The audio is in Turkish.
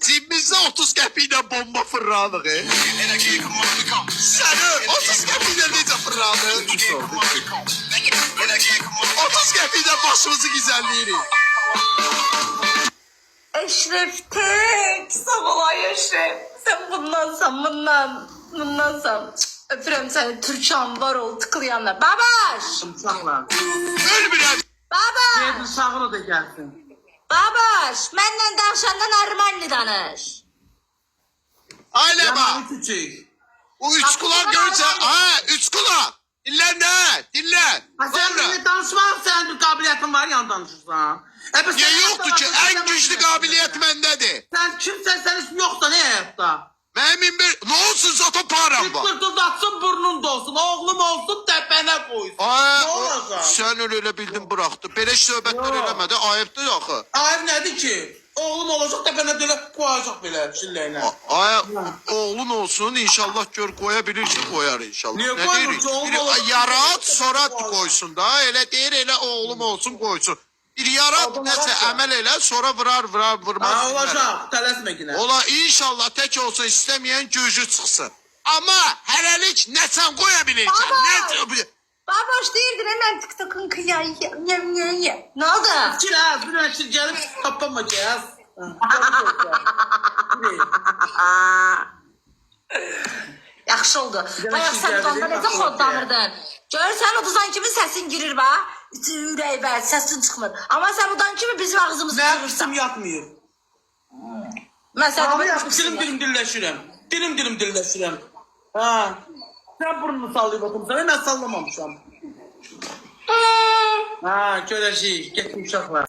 Cebimizde 30 qəpiklə bomba fırladıq. Səni 30 qəpiklə necə fırladıq? 30 qəpiklə başımızı güzəlləyirik. Eşref tek. Sağ ol ay Eşref. Sen bundansan. Öpürüm seni. Türkan var ol tıklayanlar. Babaş. Uşaqlar. Ölmürəm. Babaş. Deyir uşağını da gəlsin. Babaş. Mənlə danışandan Ermənli danış. Ailə bax. Yamanı küçük. O üç kulak görürsə, üç kulak. Dinlə nə? Dinlə. Sen benimle danışmak sen bir kabiliyetin var ya danışırsan. Niye yoktu ki? En güçlü kabiliyet məndədir. Sen kimsen sen hiç yoksa ne hayatta? Mənim bir... Ne olsun zaten param var. Kırtıldatsın burnun da olsun. Oğlum olsun tepene koysun. Ay, Ne olacak? Sen öyle bildin bıraktı. Belə söhbətlər Yo. eləmədi. Ayıbdır axı. Ayıp nedir ki? Oğlum olacak tepene döne koyacak bile şilleğine. Ay, oğlun olsun inşallah gör koyabilirsin koyar inşallah. Niye Ne koymur deyirik? ki? Oğlum Biri olacak. yarat sonra koysun da. Elə deyir elə oğlum olsun koysun. Bir yarat Oğlum nəsə olacaq. əməl elə sonra vurmaz. Ha olacak. Telesme yine. Ola inşallah tek olsa istemeyen gücü çıksın. Ama hələlik nə sən koya bilirsən? Baba! Ne... Babaş değildin hemen TikTok'un kıyayı. Ne oldu? Kiraz bir önce gelip kapamayacağız. Yaxşı oldu. Demək Bayaq ki, sən gəldi, donda necə yaxşı oldu. xodlanırdın. Görürsən udan kimi səsin girir ba. Ürək və səsin çıxmır. Amma sən udan kimi bizim ağzımızı Ne yürürsən. yapsın yapmıyor. Mən sənə Abi demək dilim dilleşirəm. Dilim dilleşirəm. Ha. Sen burnunu sallayıp oturmuşsan. Ben sallamamışam. Ha, köleşik. Getmiş uşaqlar.